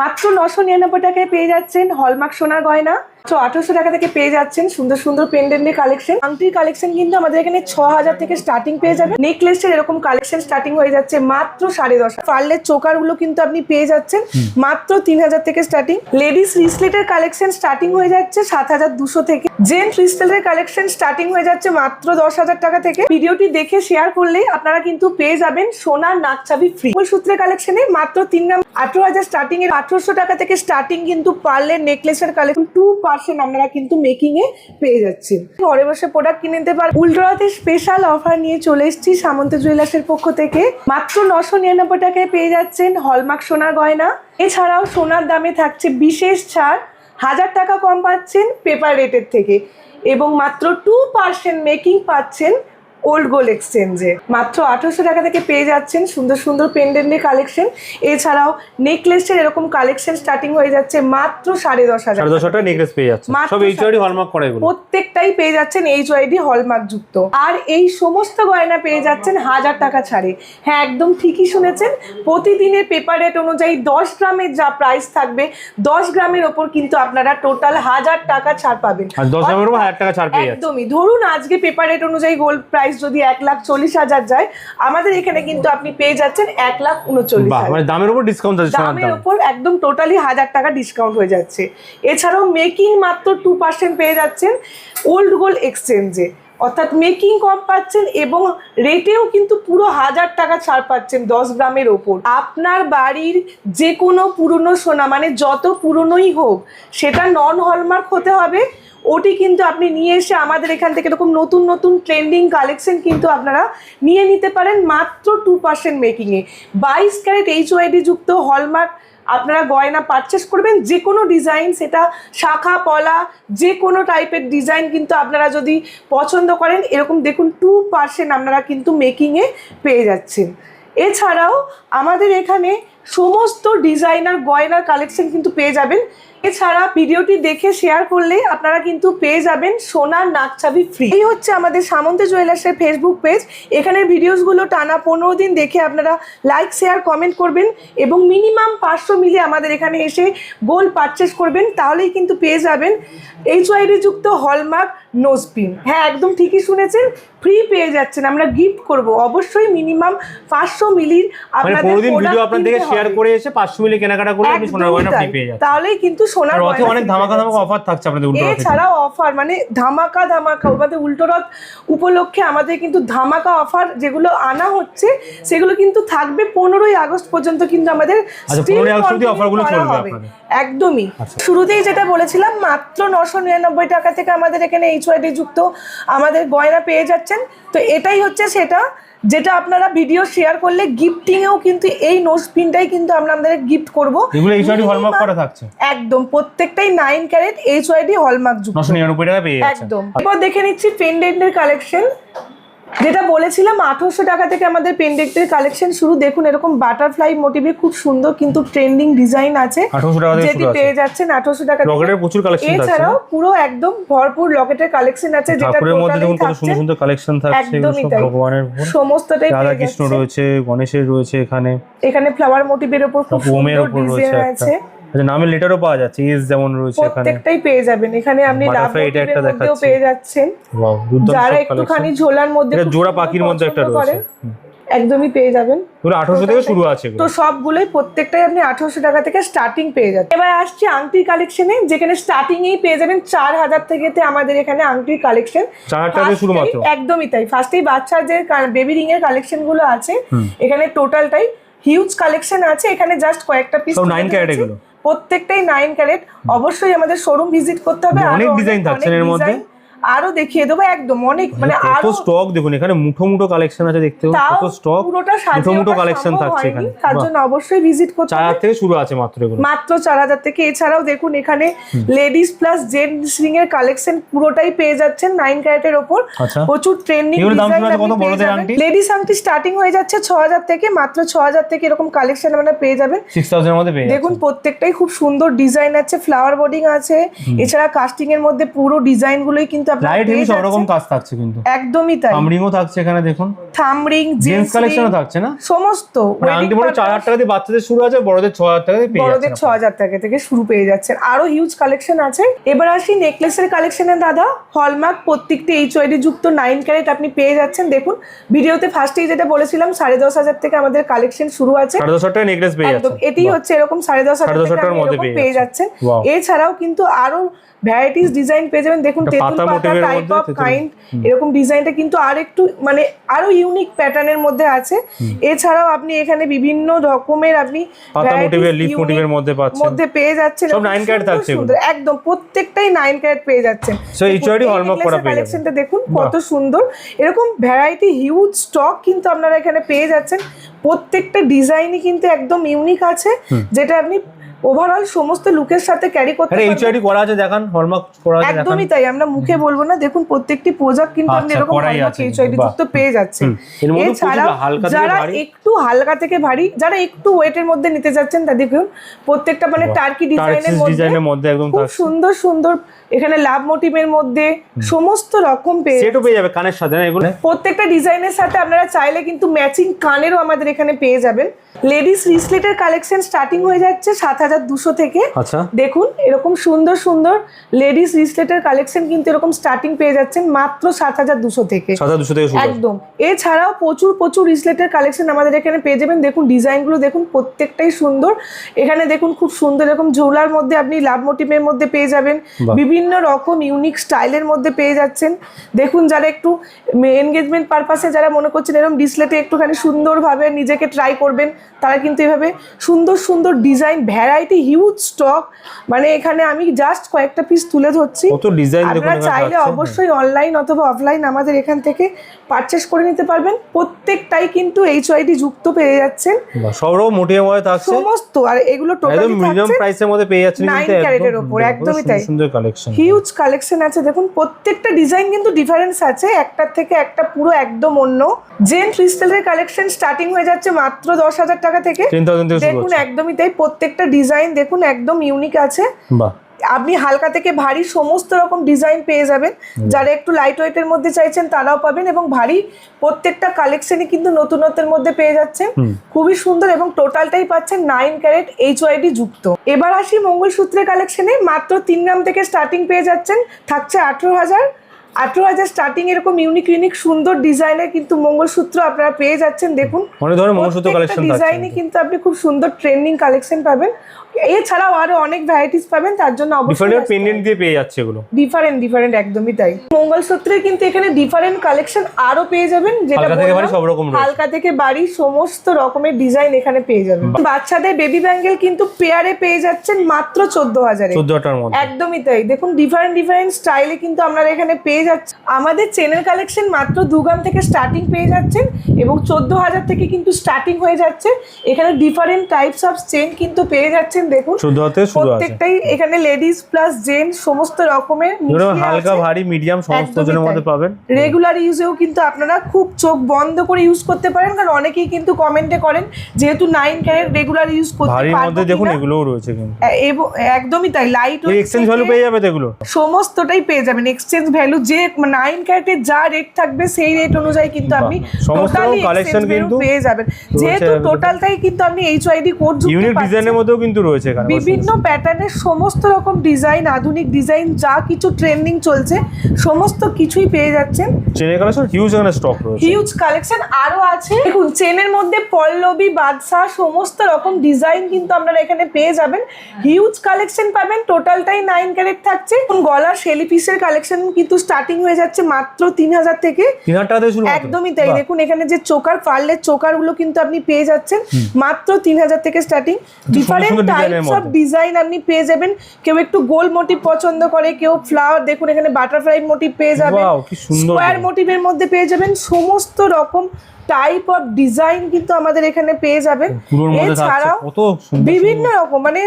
মাত্র 999 টাকায় পেয়ে যাচ্ছেন হলমার্ক সোনার গয়না। 1800 টাকা থেকে পেয়ে যাচ্ছেন সুন্দর সুন্দর পেন্ডেন্টের কালেকশন। আংটির কালেকশন কিন্তু আমাদের এখানে 6000 থেকে স্টার্টিং পেয়ে যাবেন। নেকলেসের এরকম কালেকশন স্টার্টিং হয়ে যাচ্ছে মাত্র 10.5। পার্লের চোকার গুলো কিন্তু আপনি পেয়ে যাচ্ছেন মাত্র 3000 থেকে স্টার্টিং। লেডিস রিসলেটের কালেকশন স্টার্টিং হয়ে যাচ্ছে 7200 থেকে। জেন্টস রিসলেটের কালেকশন স্টার্টিং হয়ে যাচ্ছে মাত্র 10,000 টাকা থেকে। ভিডিওটি দেখে শেয়ার করলে আপনারা কিন্তু পেয়ে যাবেন সোনার নাকছাবি ফ্রি। সূত্রের কালেকশনে মাত্র 3 গ্রাম 18,000 স্টার্টিং এর 1800 টাকা থেকে স্টার্টিং কিন্তু পার্লের নেকলেসের কালেকশন 2% আপনারা কিন্তু মেকিং এ পেয়ে যাচ্ছেন। ঘরে বসে প্রোডাক্ট কিনে নিতে পারেন। উল্টোরাতে স্পেশাল অফার নিয়ে চলে এসেছি সামন্ত জুয়েলার্সের পক্ষ থেকে। মাত্র 999 টাকায় পেয়ে যাচ্ছেন হলমার্ক সোনার গয়না। এছাড়াও সোনার দামে থাকছে বিশেষ ছাড়, 1000 টাকা কম পাচ্ছেন পেপার রেটের থেকে এবং মাত্র 2% মেকিং পাচ্ছেন ওল্ড গোল্ড এক্সচেঞ্জে। মাত্র 1800 টাকা থেকে পেয়ে যাচ্ছেন সুন্দর সুন্দর পেন্ডেন্টের কালেকশন। এছাড়াও নেকলেসের এরকম কালেকশন স্টার্টিং হয়ে যাচ্ছে মাত্র 10,500 টাকা নেকলেস পেয়ে যাচ্ছে। সব এইচওআইডি হলমার্ক করা, এগুলো প্রত্যেকটাই পেয়ে যাচ্ছেন এইচওআইডি হলমার্ক যুক্ত। আর এই সমস্ত গয়না পেয়ে যাচ্ছেন 1000 টাকা ছাড়ে। হ্যাঁ, একদম ঠিকই শুনেছেন। প্রতিদিনের পেপার রেট অনুযায়ী 10 গ্রামের যা প্রাইস থাকবে 10 গ্রামের ওপর কিন্তু আপনারা টোটাল 1000 টাকা ছাড় পাবেন। 10 গ্রামের উপর 1000 টাকা ছাড় পেয়ে যাচ্ছে। একদমই। ধরুন আজকে পেপার রেট অনুযায়ী গোল্ড প্রাইস যদি 1,40,000 যায়, আমাদের এখানে কিন্তু আপনি পেয়ে যাচ্ছেন 1,39,000। মানে দামের উপর ডিসকাউন্ট আছে, দামের উপর একদম টোটালি 1000 টাকা ডিসকাউন্ট হয়ে যাচ্ছে। এছাড়াও মেকিং মাত্র 2% পেয়ে যাচ্ছেন ওল্ড গোল্ড এক্সচেঞ্জে, অর্থাৎ মেকিং কম পাচ্ছেন এবং রেটেও কিন্তু পুরো 1000 টাকা ছাড় পাচ্ছেন 10 গ্রামের ওপর। আপনার বাড়ির যে কোনো পুরনো সোনা, মানে যত পুরনোই হোক, সেটা নন হলমার্ক হতে হবে। ওটি কিন্তু আপনি নিয়ে এসে আমাদের এখান থেকে এরকম নতুন নতুন ট্রেন্ডিং কালেকশন কিন্তু আপনারা নিয়ে নিতে পারেন মাত্র 2% মেকিংয়ে। 22 ক্যারেট এইচওআইডি যুক্ত হলমার্ক আপনারা গয়না পারচেস করবেন, যে কোনো ডিজাইন, সেটা শাখা পলা যে কোনো টাইপের ডিজাইন কিন্তু আপনারা যদি পছন্দ করেন, এরকম দেখুন 2% আপনারা কিন্তু মেকিংয়ে পেয়ে যাচ্ছেন। এছাড়াও আমাদের এখানে সমস্ত ডিজাইনার গয়নার কালেকশন কিন্তু পেয়ে যাবেন। এছাড়া ভিডিওটি দেখে শেয়ার করলে আপনারা কিন্তু পেয়ে যাবেন সোনার নাকছাবি ফ্রি। এই হচ্ছে আমাদের সামন্ত জুয়েলার্সের ফেসবুক পেজ। এখানের ভিডিওসগুলো টানা 15 দিন দেখে আপনারা লাইক শেয়ার কমেন্ট করবেন এবং মিনিমাম 500 মিলে আমাদের এখানে এসে গোল্ড পারচেস করবেন, তাহলেই কিন্তু পেয়ে যাবেন এইচওআইডি যুক্ত হলমার্ক নোজপিন। হ্যাঁ, একদম ঠিকই শুনেছেন, ফ্রি পেয়ে যাচ্ছেন। আমরা গিফট করব, অবশ্যই মিনিমাম 500 মিলির আপনাদের ভিডিও আপনাদের শেয়ার করে এসে 500 মিলি কেনাকাটা করলে আপনি সোনার গয়না ফ্রি পেয়ে যাচ্ছেন। তাহলেই কিন্তু সোনার গয়না অনেক ধামাকা ধামাকা অফার থাকছে আপনাদের উল্টোরথে। এছাড়াও অফার মানে ধামাকা আমাদের উল্টোরথ উপলক্ষে আমাদের কিন্তু ধামাকা অফার যেগুলো আনা হচ্ছে সেগুলো কিন্তু থাকবে 15ই আগস্ট পর্যন্ত কিন্তু আমাদের অফারগুলো চলবে। একদমই শুরুতেই যেটা বলেছিলাম, মাত্র 999 টাকা থেকে আমাদের এখানে এইচওআইডি যুক্ত আমাদের গয়না পেয়ে যাচ্ছেন। তো এটাই হচ্ছে সেটা যেটা আপনারা ভিডিও শেয়ার করলে গিফটিংয়েও কিন্তু এই নোজ পিনটাই কিন্তু আমরা আমাদের গিফট করব। এগুলো এইচওআইডি হলমার্ক করা থাকছে একদম, প্রত্যেকটাই 9 ক্যারেট এইচওআইডি হলমার্ক যুক্ত। 999 টাকা পেয়ে যাচ্ছেন একদম। এবার দেখে নিচ্ছি পেন্ডেন্টের কালেকশন। যেটা বলেছিলাম 1800 টাকা থেকে আমাদের পেন্ডেন্টের কালেকশন শুরু। দেখুন এরকম বাটারফ্লাই মোটিভে খুব সুন্দর কিন্তু ট্রেন্ডিং ডিজাইন আছে, 1800 টাকা থেকে যেটি পেয়ে যাচ্ছেন 1800 টাকা। লকেটের প্রচুর কালেকশন আছে, এছাড়াও পুরো একদম ভরপুর লকেটের কালেকশন আছে, যেটা ঠাকুরের মধ্যে দেখুন কত সুন্দর সুন্দর কালেকশন থাকছে। এগুলো সব ভগবানের সমস্তটাই রাধা কৃষ্ণ রয়েছে, গণেশের রয়েছে, এখানে ফ্লাওয়ার মোটিভের উপর খুব সুন্দর ডিজাইন আছে। আচ্ছা, নামের লেটারও পাওয়া যাচ্ছে, এস যেমন রয়েছে এখানে, প্রত্যেকটাই পেয়ে যাবেন। এখানে আপনি লাভের মধ্যেও পেয়ে যাচ্ছেন। ওয়াও, দুর্দান্ত যারা একটুখানি ঝোলার মধ্যে এটা জোড়া পাখির মধ্যে একটা রয়েছে, একদমই পেয়ে যাবেন। পুরো 1800 থেকে শুরু আছে। তো সবগুলোই প্রত্যেকটাই আপনি 1800 টাকা থেকে স্টার্টিং পেয়ে যাচ্ছেন। এবার আসছি আংটির কালেকশনে, যেখানে স্টার্টিং এই পেয়ে যাবেন 4000 থেকে আমাদের এখানে আংটির কালেকশন 4000 টাকা থেকে শুরু মাত্র। একদমই তাই। ফার্স্টেই বাচ্চার যে বেবি রিং এর কালেকশন গুলো আছে, এখানে টোটালটাই হিউজ কালেকশন আছে। এখানে জাস্ট কয়েকটা পিস, 9 ক্যারেট এগুলো প্রত্যেকটাই 9 ক্যারেট। অবশ্যই আমাদের শোরুম ভিজিট করতে হবে। অনেক ডিজাইন থাকছে এর মধ্যে, আরো দেখিয়ে দেবো একদম অনেক, মানে আরো স্টক দেখুন এখানে মুঠো মুঠো কালেকশন আছে, দেখতে কত স্টক, মুঠো মুঠো কালেকশন থাকছে এখানে। তার জন্য অবশ্যই ভিজিট করতে হবে। 4000 থেকে শুরু আছে মাত্র এগুলো, মাত্র 4000 থেকে। এছাড়াও দেখুন এখানে লেডিস প্লাস জেন্টস রিং এর কালেকশন পুরোটাই পেয়ে যাচ্ছেন 9 ক্যারেটের উপর। প্রচুর ট্রেন্ডিং ডিজাইন। লেডিস আংটি স্টার্টিং হয়ে যাচ্ছে 6000 থেকে, মাত্র 6000 থেকে এরকম কালেকশন আমরা পেয়ে যাবেন 6000 এর মধ্যে পেয়ে যাবেন। দেখুন প্রত্যেকটাই খুব সুন্দর ডিজাইন আছে, ফ্লাওয়ার বোর্ডিং আছে। এছাড়া কাস্টিং এর মধ্যে পুরো ডিজাইন গুলোই কিন্তু আপনারা লাইট হেভি পেয়ে সব রকম যাচ্ছেন। কাজ থাকছে কিন্তু একদমই তাই, থামরিংও থাকছে এখানে দেখুন, থামরিং, জেন্টস কালেকশনও থাকছে না সমস্ত আংটি মোটামুটি 4000 টাকা দিয়ে বাচ্চাদের শুরু আছে, বড়দের 6000 টাকা দিয়ে পেয়ে বড়দের যাচ্ছেন 6000 টাকা থেকে শুরু পেয়ে যাচ্ছেন। আরো হিউজ কালেকশন আছে। এবার আসি নেকলেসের কালেকশনে দাদা। হলমার্ক প্রত্যেকটি HYD যুক্ত 9 ক্যারেট আপনি পেয়ে যাচ্ছেন। দেখুন ভিডিওতে ফার্স্টেই যেটা বলেছিলাম 10,500 থেকে আমাদের কালেকশন শুরু আছে। 10,500 টাকা নেকলেস পেয়ে একদম যাচ্ছেন, এটাই হচ্ছে এরকম 10,500 টাকার টাকার মধ্যে মধ্যে পেয়ে যাচ্ছেন। Wow. এছাড়াও কিন্তু আরো ভ্যারাইটিস ডিজাইন পেয়ে যাবেন। দেখুন একটা তেঁতুল পাতা পাতা মোটিভের টাইপ মধ্যে, অফ কাইন্ড এরকম ডিজাইনটা কিন্তু আর একটু মানে আরো ইউনিক প্যাটার্নের মধ্যে আছে। এছাড়াও আপনি এখানে বিভিন্ন রকমের আপনি পাতা মোটিভের, লিফ মোটিভের মধ্যে পাচ্ছেন, মধ্যে পেয়ে যাচ্ছেন। সব 9 ক্যারেট থাকছে এগুলো। একদম প্রত্যেকটাই 9 ক্যারেট পেয়ে যাচ্ছেন। সো HYD হলমার্ক করা পেয়ে যাবেন। কালেকশনটা দেখুন কত সুন্দর, এরকম ভ্যারাইটি হিউজ স্টক কিন্তু আপনারা এখানে পেয়ে যাচ্ছেন। প্রত্যেকটা ডিজাইনই কিন্তু একদম ইউনিক আছে, যেটা আপনি ওভারঅল সমস্ত লুকের সাথে ক্যারি করতে আরে পারবেন। HYD করা আছে দেখান, হলমার্ক করা আছে দেখান। একদমই তাই, আমরা মুখে বলবো না। দেখুন প্রত্যেকটি প্রোডাক্ট কিন্তু আপনি আচ্ছা, এরকম করাই হলমার্ক আছে, HYD বাহ। যুক্ত পেয়ে যাচ্ছেন। এর মধ্যে প্রচুর এছাড়াও হালকা থেকে যারা ভারী। একটু হালকা থেকে ভারী, যারা একটু ওয়েটের মধ্যে নিতে যাচ্ছেন, তা দেখুন প্রত্যেকটা মানে টার্কি ডিজাইনের মধ্যে একদম খুব সুন্দর সুন্দর এখানে লাভ মোটিভের মধ্যে সমস্ত রকম পেয়ে সেটও পেয়ে যাবে কানের সাথে না এগুলো। প্রত্যেকটা ডিজাইনের সাথে আপনারা চাইলে কিন্তু ম্যাচিং কানেরও আমাদের এখানে পেয়ে যাবেন। লেডিস রিসলেটের কালেকশন স্টার্টিং হয়ে যাচ্ছে 7,200 থেকে। আচ্ছা দেখুন এরকম সুন্দর সুন্দর লেডিস রিসলেটের কালেকশন কিন্তু এরকম স্টার্টিং পেয়ে যাচ্ছেন মাত্র 7,200 থেকে। 7,200 থেকে শুরু। একদম। এছাড়াও প্রচুর প্রচুর রিসলেটের কালেকশন আমাদের এখানে পেয়ে যাবেন। দেখুন ডিজাইনগুলো দেখুন প্রত্যেকটাই সুন্দর। এখানে দেখুন খুব সুন্দর এরকম ঝোলার মধ্যে আপনি লাভ মোটিভের মধ্যে পেয়ে যাবেন, বিভিন্ন রকম ইউনিক স্টাইলের মধ্যে পেয়ে যাচ্ছেন। দেখুন যারা একটু এনগেজমেন্ট পারপাসে যারা মনে করছেন এরকম ডিসপ্লেতে একটুখানি সুন্দরভাবে নিজেকে ট্রাই করবেন, তারা কিন্তু এভাবে সুন্দর সুন্দর ডিজাইন, ভ্যারাইটি হিউজ স্টক, মানে এখানে আমি জাস্ট কয়েকটা পিস তুলে ধরছি। কত ডিজাইন দেখুন, আপনারা চাইলে অবশ্যই অনলাইন অথবা অফলাইন আমাদের এখান থেকে পারচেস করে নিতে পারবেন। প্রত্যেকটাই কিন্তু HYD যুক্ত পেয়ে যাচ্ছেন, সব রকম মোটিভের মধ্যে থাকছে সমস্ত। আর এগুলো টোটালি একদম মিডিয়াম প্রাইসের মধ্যে পেয়ে যাচ্ছেন 9 ক্যারেটের উপর। একদমই তাই, সুন্দর কালেকশন, হিউজ কালেকশন আছে। দেখুন প্রত্যেকটা ডিজাইন কিন্তু ডিফারেন্স আছে, একটার থেকে একটা পুরো একদম অন্য। জেন্টস রিস্টেলের কালেকশন স্টার্টিং হয়ে যাচ্ছে মাত্র 10,000 টাকা থেকে। 10,000 থেকে শুরু দেখুন হচ্ছে। একদমই তাই, প্রত্যেকটা ডিজাইন দেখুন একদম ইউনিক আছে। বাহ। আপনি হালকা থেকে ভারী সমস্ত রকম ডিজাইন পেয়ে যাবেন। যারা একটু লাইট ওয়েটের মধ্যে চাইছেন তারাও পাবেন, এবং ভারী প্রত্যেকটা কালেকশনই কিন্তু নতুনত্বের মধ্যে পেয়ে যাচ্ছেন। খুবই সুন্দর, এবং টোটালটাই পাচ্ছেন 9 ক্যারেট HYD যুক্ত। এবার আসি মঙ্গলসূত্রের কালেকশনে। মাত্র 3 গ্রাম থেকে স্টার্টিং পেয়ে যাচ্ছেন, থাকছে 18,000 স্টার্টিং। এরকম ইউনিক ইউনিক সুন্দর ডিজাইনের কিন্তু মঙ্গলসূত্র আপনারা পেয়ে যাচ্ছেন। দেখুন অনেক ধরনের মঙ্গলসূত্র কালেকশন থাকছে, ডিজাইনে কিন্তু আপনি খুব সুন্দর ট্রেন্ডিং কালেকশন পাবেন। এছাড়াও আরো অনেক ভ্যারাইটিস পাবেন, তার জন্য ডিফারেন্ট পেন্ডেন্ট দিয়ে পেয়ে যাচ্ছে এগুলো, ডিফারেন্ট একদমই তাই। মঙ্গলসূত্রের কিন্তু এখানে ডিফারেন্ট কালেকশন আরো পেয়ে যাবেন, যেটা হালকা থেকে ভারী সব রকম রয়েছে। হালকা থেকে বাড়ি সমস্ত রকমের ডিজাইন এখানে পেয়ে যাবেন। বাচ্চাদের বেবি ব্যাঙ্গেল কিন্তু পেয়ারে পেয়ে যাচ্ছেন মাত্র 14,000 এ। 14টার মধ্যে একদমই তাই। দেখুন ডিফারেন্ট স্টাইলে কিন্তু আপনারা এখানে পেয়ে যাচ্ছেন। আমাদের চেনের কালেকশন মাত্র 2 গ্রাম থেকে স্টার্টিং পেয়ে যাচ্ছেন, এবং 14,000 থেকে কিন্তু স্টার্টিং হয়ে যাচ্ছে। এখানে ডিফারেন্ট টাইপস অফ চেন কিন্তু পেয়ে যাচ্ছেন। দেখুন 14 থেকে শুরু আছে, প্রত্যেকটাই এখানে লেডিস প্লাস জেন্টস সমস্ত রকমের হালকা ভারী মিডিয়াম সমস্ত জনের মধ্যে পাবেন। রেগুলার ইউজেও কিন্তু আপনারা খুব চোখ বন্ধ করে ইউজ করতে পারেন, কারণ অনেকেই কিন্তু কমেন্টে করেন যেহেতু 9 ক্যারেট রেগুলার ইউজ করতে ভারীর পারবো মধ্যে দেখুন কিনা। এগুলোও রয়েছে কিন্তু একদমই তাই, লাইট এক্সচেঞ্জ ভ্যালু পেয়ে যাবে তো এগুলো, সমস্তটাই পেয়ে যাবেন। এক্সচেঞ্জ ভ্যালু যে 9 ক্যারেটের যা রেট থাকবে সেই রেট অনুযায়ী কিন্তু আপনি সমস্ত টোটালি কালেকশন কিন্তু পেয়ে যাবেন। যেহেতু টোটালটাই কিন্তু আপনি HYD কোড যুক্ত ইউনিক পাচ্ছেন। ডিজাইনের মধ্যেও কিন্তু রয়েছে এখানে বিভিন্ন প্যাটার্নের সমস্ত রকম ডিজাইন, আধুনিক ডিজাইন, যা কিছু ট্রেন্ডিং চলছে সমস্ত কিছুই পেয়ে যাচ্ছেন। চেনের কালেকশন হিউজ এখানে স্টক রয়েছে, হিউজ কালেকশন আরো আছে। দেখুন চেনের মধ্যে পল্লবী, বাদশা সমস্ত রকম ডিজাইন কিন্তু আপনারা এখানে পেয়ে যাবেন। হিউজ কালেকশন পাবেন, টোটালটাই 9 ক্যারেট থাকছে। গলার শেলি পিসের কালেকশন কিন্তু স্টার্টিং হয়ে যাচ্ছে মাত্র 3,000 থেকে। 3,000 টাকা থেকে শুরু। একদমই তাই। দেখুন এখানে যে চোকার, পার্লের চোকার গুলো কিন্তু আপনি পেয়ে যাচ্ছেন মাত্র 3,000 থেকে starting. Different types of design আপনি পেয়ে যাবেন। কেউ একটু গোল মোটিভ পছন্দ করে, কেউ ফ্লাওয়ার, দেখুন এখানে বাটারফ্লাই মোটিভ পেয়ে যাবেন, ওয়াও কি সুন্দর স্কোয়ার মোটিভের মধ্যে পেয়ে যাবেন। সমস্ত রকম টাইপ অফ ডিজাইন কিন্তু আমাদের এখানে পেয়ে যাবেন। এছাড়াও বিভিন্ন রকম মানে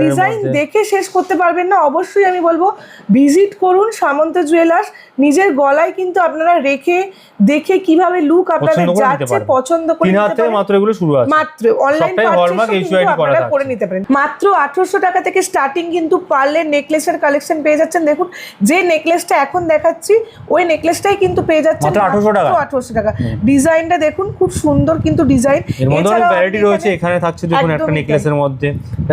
ডিজাইন দেখে শেষ করতে পারবেন না। অবশ্যই আমি বলবো ভিজিট করুন সামন্ত জুয়েলার্স, নিজের গলায় কিন্তু আপনারা রেখে দেখে কিভাবে লুক আপনাদের যাচ্ছে পছন্দ করে নিতে পারেন। মাত্র এগুলো শুরু আছে, মাত্র অনলাইন আপনারা করে নিতে পারেন। মাত্র 1800 টাকা থেকে স্টার্টিং কিন্তু পার্লের নেকলেসের কালেকশন পেয়ে যাচ্ছেন। দেখুন যে নেকলেসটা এখন দেখাচ্ছি ওই নেকলেসটাই কিন্তু পেয়ে যাচ্ছেন মাত্র 1800 টাকা। ডিজাইনটা দেখুন খুব সুন্দর কিন্তু ডিজাইন। এর মধ্যে অনেক ভ্যারাইটি রয়েছে। এখানে থাকছে দেখুন একটা নেকলেসের মধ্যে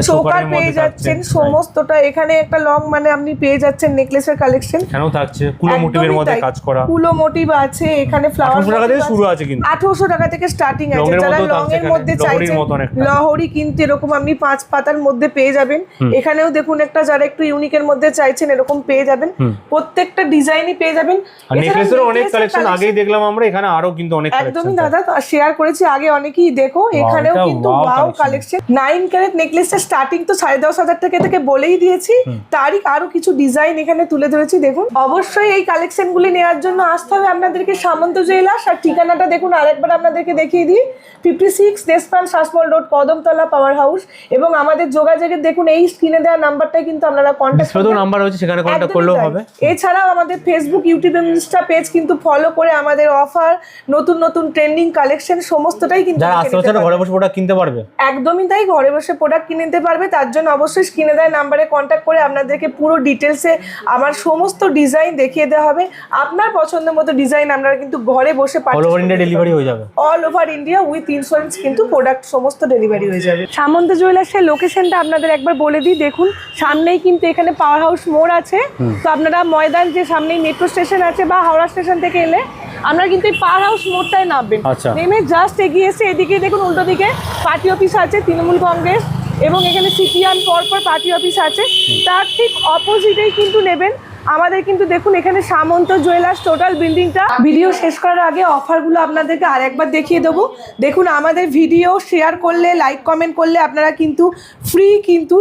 চোকার পেয়ে যাচ্ছেন সমস্তটা। এখানে একটা লং মানে আপনি পেয়ে যাচ্ছেন নেকলেসের কালেকশন। এখানেও থাকছে কুলো মোটিভের মধ্যে কাজ করা, কুলো মোটিভ আছে এখানে। ফ্লাওয়ার 1800 টাকা থেকে শুরু আছে, কিন্তু 1800 টাকা থেকে স্টার্টিং আছে। যারা লং এর মধ্যে চাইছেন লহরি কিন্তু এরকম আপনি 5 পাতার মধ্যে পেয়ে যাবেন। এখানেও দেখুন একটা যারা একটু ইউনিকের মধ্যে চাইছেন এরকম পেয়ে যাবেন। প্রত্যেকটা ডিজাইনই পেয়ে যাবেন। আর নেকলেসের অনেক কালেকশন আগেই দেখলাম আমরা, এখানে আরো কিন্তু অনেক কালেকশন একদমই দাদা শেয়ার করেছি আগে অনেকেই, দেখো এখানেও কিন্তু ওয়াও কালেকশন। 9 ক্যারেট নেকলেসের স্টার্টিং তো 10,500 টাকা থেকে বলেই দিয়েছি, তারই আরো কিছু ডিজাইন এখানে তুলে ধরেছি। দেখুন অবশ্যই এই কালেকশন গুলি নেওয়ার জন্য আসতে হবে আপনাদেরকে সামন্ত জুয়েলার্স। আর ঠিকানাটা দেখুন আরেকবার আপনাদেরকে দেখিয়ে দিই, 56 Deshpal Sasmal road, Kadamtala power house. এবং আমাদের যোগাযোগের দেখুন এই স্ক্রিনে দেওয়া নাম্বারটাই কিন্তু আপনারা কন্ট্যাক্ট করতে নাম্বার রয়েছে, সেখানে কন্ট্যাক্ট করলেও হবে। এছাড়াও আমাদের ফেসবুক, ইউটিউব এবং ইনস্টা পেজ কিন্তু ফলো করে আমাদের অফার, নতুন নতুন ট্রেন্ডিং কালেকশন সমস্তটাই কিন্তু যারা আশেপাশে ঘরে বসে প্রোডাক্ট কিনতে পারবে। একদমই তাই, ঘরে বসে প্রোডাক্ট কিনে নিতে পারবে। তার জন্য অবশ্যই স্ক্রিনে দেওয়া নাম্বারে কন্ট্যাক্ট করে আপনাদেরকে পুরো ডিটেলসে আমার সমস্ত ডিজাইন দেখিয়ে দেওয়া হবে। আপনার পছন্দ মতো ডিজাইন আপনারা কিন্তু ঘরে বসে অল ওভার ইন্ডিয়া ডেলিভারি হয়ে যাবে। All over India with insurance কিন্তু প্রোডাক্ট সমস্ত ডেলিভারি হয়ে যাবে। সামন্ত জুয়েলার্সের লোকেশনটা আপনাদের একবার বলে দিই। দেখুন সামনেই কিন্তু এখানে পাওয়ার হাউস মোড় আছে। তো আপনারা ময়দান যে সামনেই মেট্রো স্টেশন আছে বা হাওড়া স্টেশন থেকে এলে আমরা কিন্তু এই পাওয়ার হাউস মোড়টায় নামবেন। নেমে জাস্ট এগিয়ে এসে এদিকে দেখুন উল্টো দিকে পার্টি অফিস আছে তৃণমূল কংগ্রেস, এবং এখানে সিপিএম পরপর পার্টি অফিস আছে। তার ঠিক অপোজিটেই কিন্তু নেবেন আমাদের কিন্তু দেখুন এখানে সামন্ত জুয়েলার্স টোটাল বিল্ডিংটা। ভিডিও শেষ করার আগে অফারগুলো আপনাদেরকে আরেকবার দেখিয়ে দেবো। দেখুন আমাদের ভিডিও শেয়ার করলে, লাইক কমেন্ট করলে আপনারা কিন্তু ফ্রি কিন্তু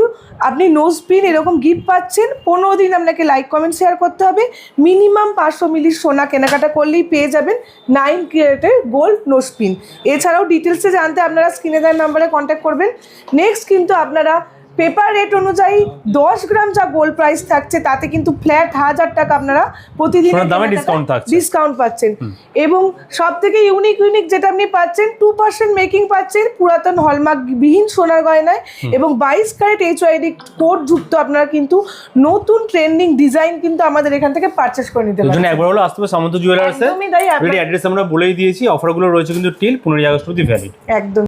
আপনি নোজ পিন এরকম গিফট পাচ্ছেন। 15 দিন আপনাকে লাইক কমেন্ট শেয়ার করতে হবে। মিনিমাম 500 মিলি সোনা কেনাকাটা করলেই পেয়ে যাবেন 9 ক্যারেটের গোল্ড নোজ পিন। এছাড়াও ডিটেলসে জানতে আপনারা স্ক্রিনে দেওয়া নাম্বারে কন্ট্যাক্ট করবেন। নেক্সট কিন্তু আপনারা পেপার রেট অনুযায়ী 10 গ্রাম যা গোল্ড প্রাইস থাকছে তাতে কিন্তু ফ্ল্যাট 1000 টাকা আপনারা প্রতিদিন ডিসকাউন্ট পাচ্ছেন। এবং সব থেকে ইউনিক যেটা আপনি পাচ্ছেন 2% মেকিং পাচ্ছেন পুরাতন হলমার্ক বিহীন সোনার গয়নায়, এবং 22 ক্যারেট HYD কোড যুক্ত আপনারা কিন্তু নতুন ট্রেন্ডিং ডিজাইন কিন্তু আমাদের এখান থেকে পারচেজ করে নিতে পারেন। একবার হলো আসতে হবে সামন্ত জুয়েলার্সে। অ্যাড্রেস আমরা বলেই দিয়েছি। অফারগুলো রয়েছে কিন্তু টিল 15 আগস্ট অবধি ভ্যালিড। একদম।